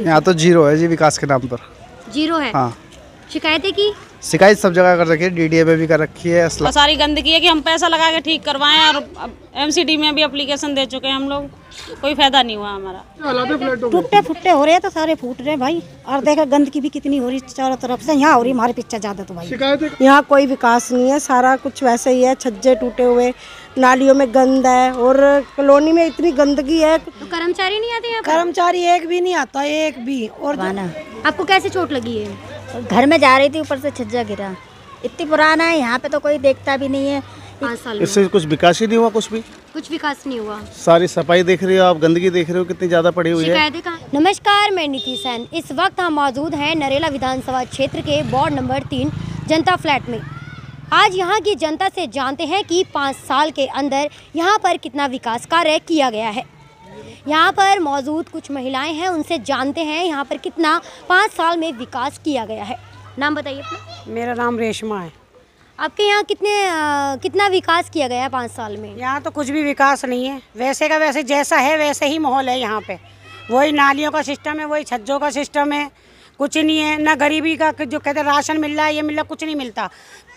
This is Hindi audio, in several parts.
यहाँ तो जीरो है जी, विकास के नाम पर जीरो है। हाँ। शिकायतें की? शिकायत सब जगह कर रखी है, डीडीए में भी कर रखी है। सारी गंदगी है कि हम पैसा लगा के ठीक करवाएं, और एमसीडी में भी एप्लीकेशन दे चुके हैं हम लोग, कोई फायदा नहीं हुआ हमारा। टूटे फुट्टे हो रहे हैं तो सारे फूट रहे हैं भाई। और देखा गंदगी भी कितनी हो रही चारों तरफ से, यहाँ हो रही हमारे पीछे ज्यादा। तो भाई यहाँ कोई विकास नहीं है, सारा कुछ वैसे ही है। छज्जे टूटे हुए, नालियों में गंद है, और कॉलोनी में इतनी गंदगी है। तो कर्मचारी नहीं आते यहाँ? कर्मचारी एक भी नहीं आता, एक भी। और आपको कैसे चोट लगी है? घर में जा रही थी, ऊपर से छज्जा गिरा। इतनी पुराना है, यहाँ पे तो कोई देखता भी नहीं है। 5 साल में इससे कुछ विकास ही नहीं हुआ, कुछ विकास नहीं हुआ। सारी सफाई देख रही हो आप, गंदगी देख रहे हो कितनी ज्यादा पड़ी हुई है। नमस्कार, मैं नीति सेन। इस वक्त हम मौजूद हैं नरेला विधानसभा क्षेत्र के वार्ड नंबर 3 जनता फ्लैट में। आज यहाँ की जनता से जानते हैं कि 5 साल के अंदर यहाँ पर कितना विकास कार्य किया गया है। यहाँ पर मौजूद कुछ महिलाएं हैं, उनसे जानते हैं यहाँ पर कितना 5 साल में विकास किया गया है। नाम बताइए अपना। मेरा नाम रेशमा है। आपके यहाँ कितना विकास किया गया है 5 साल में? यहाँ तो कुछ भी विकास नहीं है, वैसे का वैसे, जैसा है वैसे ही माहौल है यहाँ पे। वही नालियों का सिस्टम है, वही छज्जों का सिस्टम है, कुछ नहीं है। ना गरीबी का जो कहते हैं राशन मिल रहा है, ये मिल रहा, कुछ नहीं मिलता।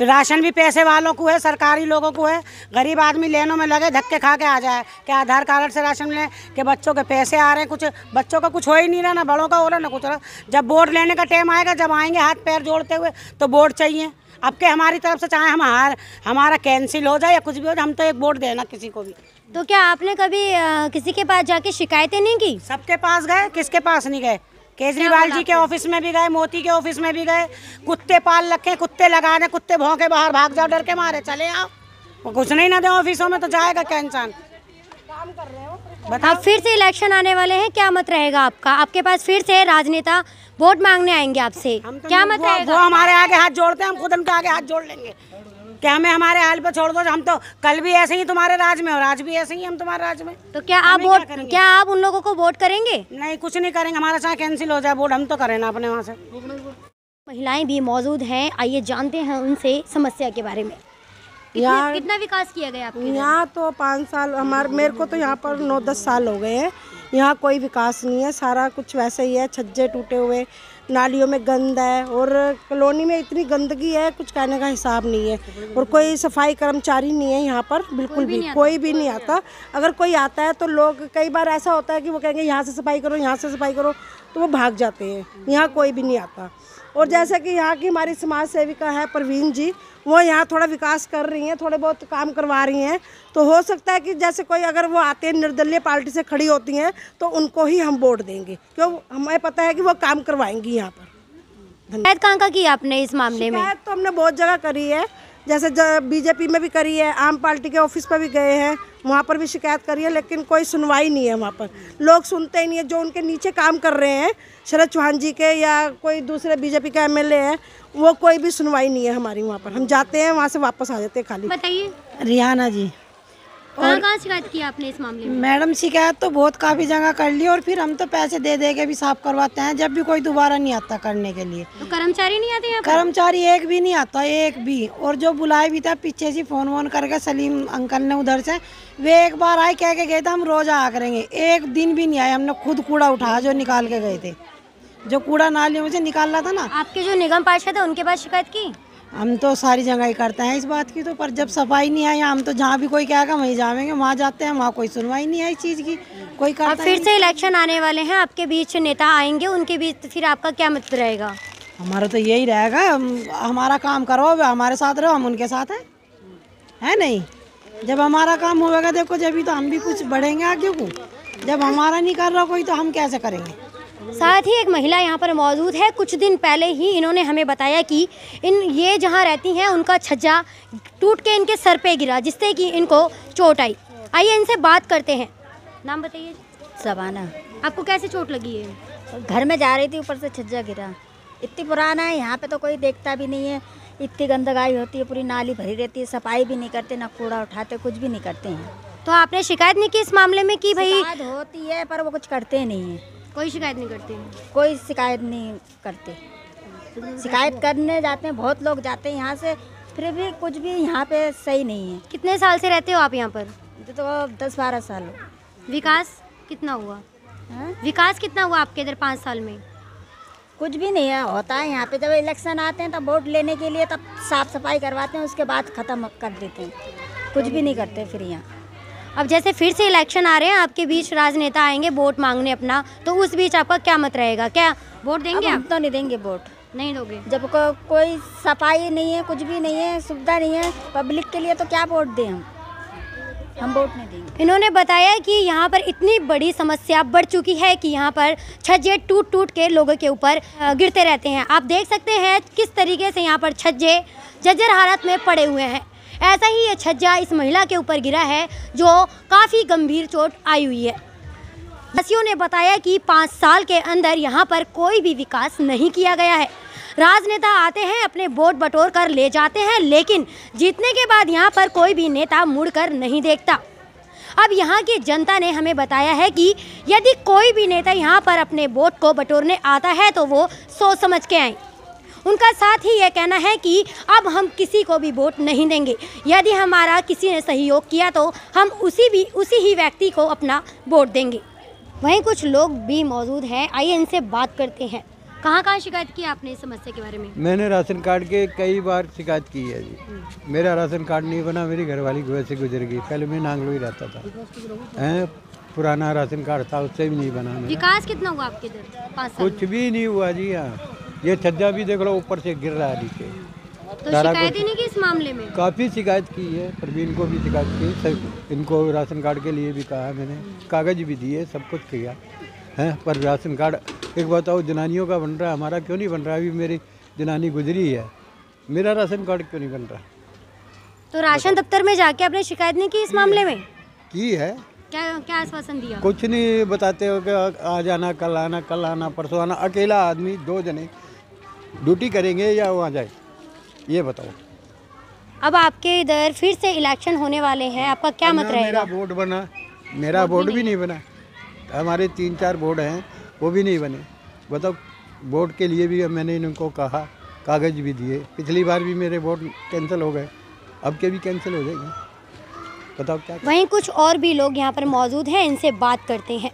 राशन भी पैसे वालों को है, सरकारी लोगों को है। गरीब आदमी लेनों में लगे धक्के खा के आ जाए कि आधार कार्ड से राशन मिले, कि बच्चों के पैसे आ रहे हैं। कुछ बच्चों का कुछ हो ही नहीं रहा, ना बड़ों का हो रहा, ना कुछ रहा। जब वोट लेने का टाइम आएगा, जब आएंगे हाथ पैर जोड़ते हुए, तो वोट चाहिए। अब के हमारी तरफ से चाहे हमारा कैंसिल हो जाए या कुछ भी हो जाए, हम तो एक वोट देना किसी को भी। तो क्या आपने कभी किसी के पास जाके शिकायतें नहीं की? सबके पास गए, किसके पास नहीं गए? केजरीवाल जी के ऑफिस में भी गए, मोदी के ऑफिस में भी गए। कुत्ते पाल रखे, कुत्ते लगा दे, कुत्ते भौंके बाहर भाग जाओ, डर के मारे चले आओ। वो कुछ नहीं ना दे ऑफिसों में, तो जाएगा क्या इंसान? काम कर रहे हो। अब फिर से इलेक्शन आने वाले हैं, क्या मत रहेगा आपका? आपके पास फिर से राजनेता वोट मांगने आएंगे आपसे, तो क्या मत रहेगा? वो हमारे आगे हाथ जोड़ते हैं, हम खुद उनके आगे हाथ जोड़ लेंगे कि हमें हमारे हाल पे छोड़ दो। हम तो कल भी ऐसे ही तुम्हारे राज में, और आज भी ऐसे ही हम तुम्हारे राज में। तो क्या आप उन लोगों को वोट करेंगे? नहीं, कुछ नहीं करेंगे। हमारा चाहे कैंसिल हो जाए वोट, हम तो करें ना अपने वहाँ से। महिलाएं भी मौजूद हैं, आइए जानते हैं उनसे समस्या के बारे में। कितना विकास किया गया आपके यहाँ? तो 5 साल मेरे को तो यहाँ पर 9-10 साल हो गए हैं। यहाँ कोई विकास नहीं है, सारा कुछ वैसे ही है। छज्जे टूटे हुए, नालियों में गंद है, और कॉलोनी में इतनी गंदगी है, कुछ कहने का हिसाब नहीं है। और कोई सफाई कर्मचारी नहीं है यहाँ पर, बिल्कुल भी कोई भी नहीं आता। अगर कोई आता है तो लोग, कई बार ऐसा होता है कि वो कहेंगे यहाँ से सफाई करो, यहाँ से सफाई करो, तो वो भाग जाते हैं। यहाँ कोई भी नहीं आता। और जैसा कि यहाँ की हमारी समाज सेविका है परवीन जी, वो यहाँ थोड़ा विकास कर रही हैं, थोड़े बहुत काम करवा रही हैं। तो हो सकता है कि जैसे कोई अगर वो आते हैं, निर्दलीय पार्टी से खड़ी होती हैं, तो उनको ही हम वोट देंगे, क्यों हमें पता है कि वो काम करवाएंगी यहाँ पर। शिकायत कहाँ की आपने इस मामले में? शिकायत तो हमने बहुत जगह करी है, जैसे बीजेपी में भी करी है, आम पार्टी के ऑफिस पर भी गए हैं, वहाँ पर भी शिकायत करी है, लेकिन कोई सुनवाई नहीं है। वहाँ पर लोग सुनते ही नहीं है। जो उनके नीचे काम कर रहे हैं, शरद चौहान जी के या कोई दूसरे बीजेपी का एमएलए है, वो कोई भी सुनवाई नहीं है हमारी। वहाँ पर हम जाते हैं, वहाँ से वापस आ जाते हैं खाली। बताइए। रियाना जी। कहाँ शिकायत की आपने इस मामले में? मैडम शिकायत तो बहुत काफ़ी जगह कर ली, और फिर हम तो पैसे दे दे के भी साफ करवाते हैं, जब भी कोई दोबारा नहीं आता करने के लिए। तो कर्मचारी नहीं आते यहाँ पर? कर्मचारी एक भी नहीं आता, एक भी। और जो बुलाए भी था पीछे से फोन वोन करके, सलीम अंकल ने उधर से, वे एक बार आए, कह के गए थे हम रोज आया करेंगे। एक दिन भी नहीं आए। हमने खुद कूड़ा उठाया, जो निकाल के गए थे, जो कूड़ा नालियों में से निकाल रहा था ना। आपके जो निगम पार्षद है उनके पास शिकायत की? हम तो सारी जगह ही करते हैं इस बात की, तो पर जब सफाई नहीं है, हम तो जहाँ भी कोई कहेगा वहीं जाएंगे, वहाँ जाते हैं, वहाँ कोई सुनवाई नहीं है इस चीज़ की, कोई अब करता फिर से इलेक्शन आने वाले हैं, आपके बीच नेता आएंगे, उनके बीच फिर आपका क्या मतलब रहेगा? हमारा तो यही रहेगा, हमारा काम करो, हमारे साथ रहो, हम उनके साथ हैं, है नहीं। जब हमारा काम होगा देखो, जब तो हम भी कुछ बढ़ेंगे आगे को, जब हमारा नहीं कर रहा कोई तो हम कैसे करेंगे। साथ ही एक महिला यहाँ पर मौजूद है, कुछ दिन पहले ही इन्होंने हमें बताया कि ये जहाँ रहती हैं उनका छज्जा टूट के इनके सर पे गिरा, जिससे कि इनको चोट आई। आइए इनसे बात करते हैं। नाम बताइए। सबाना। आपको कैसे चोट लगी है? घर में जा रही थी, ऊपर से छज्जा गिरा। इतनी पुराना है, यहाँ पे तो कोई देखता भी नहीं है, इतनी गंदगाई होती है, पूरी नाली भरी रहती है, सफाई भी नहीं करते, ना कूड़ा उठाते, कुछ भी नहीं करते हैं। तो आपने शिकायत नहीं की इस मामले में कि भाई? शिकायत होती है पर वो कुछ करते नहीं है। कोई शिकायत नहीं करते? कोई शिकायत नहीं करते। शिकायत करने जाते हैं, बहुत लोग जाते हैं यहाँ से, फिर भी कुछ भी यहाँ पे सही नहीं है। कितने साल से रहते हो आप यहाँ पर? तो 10-12 साल हो। विकास कितना हुआ? विकास कितना हुआ आपके इधर 5 साल में? कुछ भी नहीं है, होता है यहाँ पे जब इलेक्शन आते हैं तब वोट लेने के लिए, तब साफ सफाई करवाते हैं, उसके बाद ख़त्म कर देते हैं, कुछ भी नहीं करते फिर यहाँ। अब जैसे फिर से इलेक्शन आ रहे हैं, आपके बीच राजनेता आएंगे वोट मांगने अपना, तो उस बीच आपका क्या मत रहेगा? क्या वोट देंगे हम आप? तो नहीं देंगे वोट। नहीं दोगे? जब कोई सफाई नहीं है, कुछ भी नहीं है, सुविधा नहीं है पब्लिक के लिए, तो क्या वोट दें हम वोट नहीं देंगे। इन्होंने बताया कि यहाँ पर इतनी बड़ी समस्या बढ़ चुकी है कि यहाँ पर छज्जे टूट टूट के लोगों के ऊपर गिरते रहते हैं। आप देख सकते हैं किस तरीके से यहाँ पर छज्जे जर्जर हालत में पड़े हुए हैं। ऐसा ही ये छज्जा इस महिला के ऊपर गिरा है, जो काफ़ी गंभीर चोट आई हुई है। वासियों ने बताया कि 5 साल के अंदर यहाँ पर कोई भी विकास नहीं किया गया है। राजनेता आते हैं, अपने वोट बटोर कर ले जाते हैं, लेकिन जीतने के बाद यहाँ पर कोई भी नेता मुड़कर नहीं देखता। अब यहाँ की जनता ने हमें बताया है कि यदि कोई भी नेता यहाँ पर अपने वोट को बटोरने आता है तो वो सोच समझ के आए। उनका साथ ही ये कहना है कि अब हम किसी को भी वोट नहीं देंगे। यदि हमारा किसी ने सहयोग किया तो हम उसी ही व्यक्ति को अपना वोट देंगे। वहीं कुछ लोग भी मौजूद हैं, आइए इनसे बात करते हैं। कहाँ शिकायत की आपने इस समस्या के बारे में? मैंने राशन कार्ड के कई बार शिकायत की है जी। मेरा राशन कार्ड नहीं बना, मेरी घरवाली गोवा से गुजर गई। पहले मैं नांगलो ही रहता था, पुराना राशन कार्ड था, उससे भी नहीं बना मेरा। विकास कितना हुआ आपके इधर 5 साल? कुछ भी नहीं हुआ जी। यहाँ ये छज्जा भी देख लो ऊपर से गिर रहा है नीचे। तो शिकायत ही नहीं की इस मामले में? काफ़ी शिकायत की है, प्रवीण को भी शिकायत की, सब इनको राशन कार्ड के लिए भी कहा मैंने, कागज भी दिए, सब कुछ किया है, पर राशन कार्ड एक बताओ जनानियों का बन रहा है, हमारा क्यों नहीं बन रहा? अभी मेरी जनानी गुजरी है, मेरा राशन कार्ड क्यों नहीं बन रहा? तो राशन दफ्तर में जाके आपने शिकायत नहीं की इस मामले में? की है। क्या आश्वासन दिया? कुछ नहीं बताते हो कि आज आना, कल आना, परसों आना। अकेला आदमी 2 जने ड्यूटी करेंगे या वहाँ जाए, ये बताओ। अब आपके इधर फिर से इलेक्शन होने वाले हैं, आपका क्या मत रहेगा? मेरा बोर्ड बना, मेरा बोर्ड भी नहीं बना, हमारे 3-4 बोर्ड हैं वो भी नहीं बने। बताओ, बोर्ड के लिए भी मैंने इनको कहा, कागज भी दिए। पिछली बार भी मेरे बोर्ड कैंसिल हो गए, अब के भी कैंसिल हो जाएंगे। बताओ क्या। वहीं कुछ और भी लोग यहाँ पर मौजूद हैं, इनसे बात करते हैं।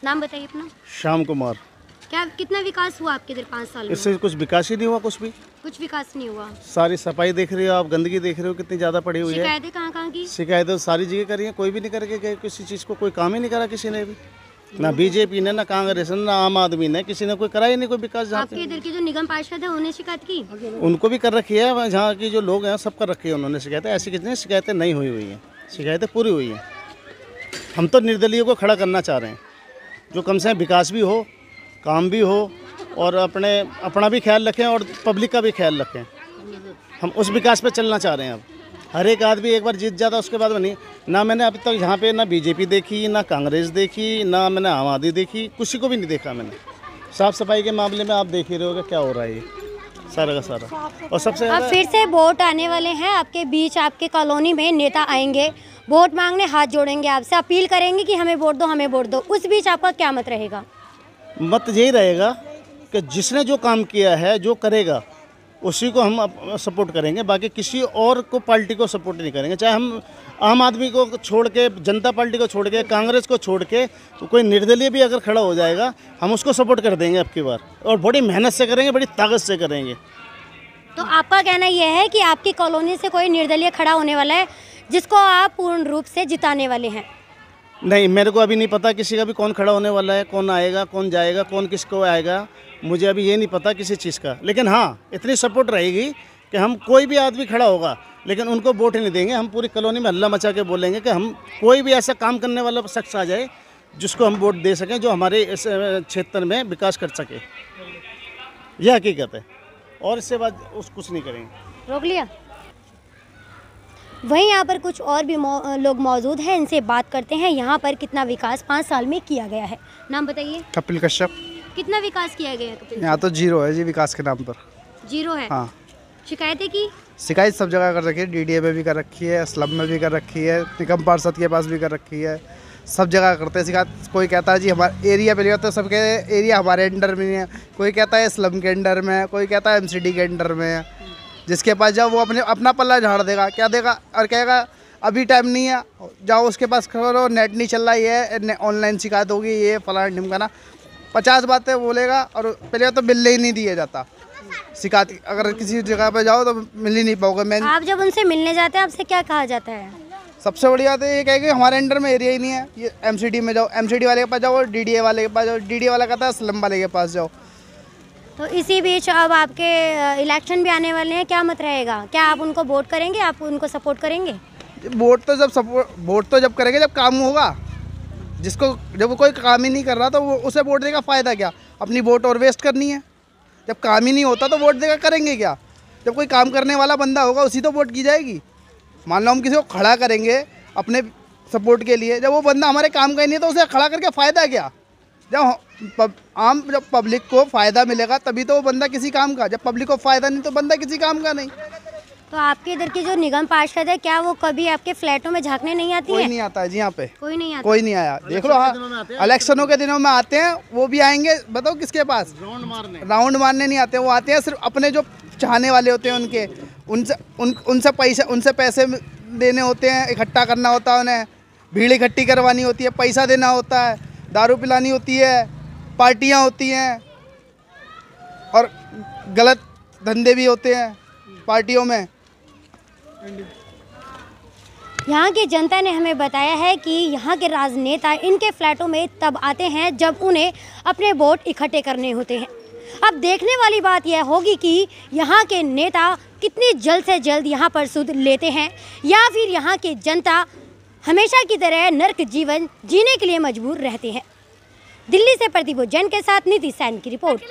नाम बताइए अपना। श्याम कुमार। क्या कितना विकास हुआ आपके इधर 5 साल में? इससे कुछ विकास ही नहीं हुआ, कुछ विकास नहीं हुआ। सारी सफाई देख रहे हो आप, गंदगी देख रहे हो कितनी ज़्यादा पड़ी हुई है। शिकायतें कहाँ की? शिकायतें सारी जगह करी है, कोई भी नहीं करके गए किसी चीज़ को, कोई काम ही नहीं करा किसी ने भी, ना बीजेपी ने, ना कांग्रेस ने, ना आम आदमी ने, किसी ने कोई करा ही नहीं कोई विकास। आपके इधर के जो निगम पार्षद है उन्हें शिकायत की? उनको भी कर रखी है, जहाँ की जो लोग हैं सब कर रखे हैं उन्होंने शिकायतें। ऐसी कितनी शिकायतें नहीं हुई हैं, शिकायतें पूरी हुई हैं। हम तो निर्दलीय को खड़ा करना चाह रहे हैं, जो कम से कम विकास भी हो, काम भी हो, और अपना भी ख्याल रखें और पब्लिक का भी ख्याल रखें। हम उस विकास पे चलना चाह रहे हैं। अब हर एक आदमी एक बार जीत जाता उसके बाद नहीं। ना मैंने अभी तक यहाँ पे ना बीजेपी देखी, ना कांग्रेस देखी, ना मैंने आम आदमी देखी, किसी को भी नहीं देखा मैंने। साफ़ सफाई के मामले में आप देख ही रहे हो क्या हो रहा है ये सारा का सारा। और सबसे अब फिर से वोट आने वाले हैं, आपके बीच आपके कॉलोनी में नेता आएंगे, वोट मांगने हाथ जोड़ेंगे, आपसे अपील करेंगे कि हमें वोट दो, हमें वोट दो। उस बीच आपका क्या मत रहेगा? मत यही रहेगा कि जिसने जो काम किया है, जो करेगा, उसी को हम सपोर्ट करेंगे। बाकी किसी और को पार्टी को सपोर्ट नहीं करेंगे। चाहे हम आम आदमी को छोड़ के, जनता पार्टी को छोड़ के, कांग्रेस को छोड़ के, तो कोई निर्दलीय भी अगर खड़ा हो जाएगा हम उसको सपोर्ट कर देंगे अब की बार, और बड़ी मेहनत से करेंगे, बड़ी ताकत से करेंगे। तो आपका कहना यह है कि आपकी कॉलोनी से कोई निर्दलीय खड़ा होने वाला है जिसको आप पूर्ण रूप से जिताने वाले हैं? नहीं, मेरे को अभी नहीं पता किसी का भी कौन खड़ा होने वाला है, कौन आएगा, कौन जाएगा, कौन किसको आएगा, मुझे अभी ये नहीं पता किसी चीज़ का। लेकिन हाँ, इतनी सपोर्ट रहेगी कि हम कोई भी आदमी खड़ा होगा लेकिन उनको वोट नहीं देंगे। हम पूरी कॉलोनी में हल्ला मचा के बोलेंगे कि हम कोई भी ऐसा काम करने वाला शख्स आ जाए जिसको हम वोट दे सकें, जो हमारे इस क्षेत्र में विकास कर सके। यह हकीकत है और इससे बाद कुछ नहीं करेंगे। रोक लिया। वहीं यहाँ पर कुछ और भी लोग मौजूद हैं, इनसे बात करते हैं। यहाँ पर कितना विकास 5 साल में किया गया है? नाम बताइए। कपिल कश्यप। कितना विकास किया गया है कपिल? यहाँ तो जीरो है जी विकास के नाम पर। जीरो है? हाँ। शिकायतें की? शिकायत सब जगह कर रखी है, डीडीए में भी कर रखी है, स्लम में भी कर रखी है, निगम पार्षद के पास भी कर रखी है, सब जगह करते हैं शिकायत। कोई कहता है जी हमारे एरिया पे, तो सबके एरिया हमारे अंडर में नहीं है, कोई कहता है स्लम के अंडर में है, कोई कहता है एमसीडी के अंडर में है। जिसके पास जाओ वो अपना पल्ला झाड़ देगा, क्या देगा और कहेगा अभी टाइम नहीं है, जाओ उसके पास करो, नेट नहीं चल रहा, ये ऑनलाइन शिकायत होगी, ये फलाना ढिमकाना 50 बातें बोलेगा और पहले तो मिलने ही नहीं दिया जाता। शिकायत अगर किसी जगह पे जाओ तो मिल ही नहीं पाओगे। आप जब उनसे मिलने जाते हैं आपसे क्या कहा जाता है? सबसे बड़ी बात है ये कहेंगे हमारे अंडर में एरिया ही नहीं है, ये एमसीडी में जाओ, एमसीडी वाले के पास जाओ, डीडीए वाले के पास जाओ, डीडीए वाला कहता है स्लम वाले के पास जाओ। तो इसी बीच अब आपके इलेक्शन भी आने वाले हैं, क्या मत रहेगा? क्या आप उनको वोट करेंगे, आप उनको सपोर्ट करेंगे? वोट तो जब करेंगे जब काम होगा। जब वो कोई काम ही नहीं कर रहा तो वो उसे वोट देगा फ़ायदा क्या? अपनी वोट और वेस्ट करनी है। जब काम ही नहीं होता तो वोट देगा करेंगे क्या? जब कोई काम करने वाला बंदा होगा उसी तो वोट की जाएगी। मान लो हम किसी को खड़ा करेंगे अपने सपोर्ट के लिए, जब वो बंदा हमारे काम का ही नहीं है तो उसे खड़ा करके फ़ायदा क्या? जब पब्लिक को फ़ायदा मिलेगा तभी तो वो बंदा किसी काम का, जब पब्लिक को फ़ायदा नहीं तो बंदा किसी काम का नहीं। तो आपके इधर की जो निगम पार्षद है, क्या वो कभी आपके फ्लैटों में झांकने नहीं आती है? कोई नहीं आता है जी यहाँ पे, कोई नहीं आता। कोई नहीं आया। देख लो, हाँ इलेक्शनों के दिनों में आते हैं, वो भी आएंगे, बताओ किसके पास? राउंड मारने नहीं आते, वो आते हैं सिर्फ अपने जो चाहने वाले होते हैं उनके, उनसे पैसे देने होते हैं, इकट्ठा करना होता है उन्हें, भीड़ इकट्ठी करवानी होती है, पैसा देना होता है, दारू पिलानी होती है, पार्टियाँ होती हैं और गलत धंधे भी होते हैं पार्टियों में। यहाँ की जनता ने हमें बताया है कि यहाँ के राजनेता इनके फ्लैटों में तब आते हैं जब उन्हें अपने वोट इकट्ठे करने होते हैं। अब देखने वाली बात यह होगी कि यहाँ के नेता कितनी जल्द से जल्द यहाँ पर सुध लेते हैं या फिर यहाँ की जनता हमेशा की तरह नर्क जीवन जीने के लिए मजबूर रहते हैं। दिल्ली से प्रदीप जैन के साथ नीति सैन की रिपोर्ट।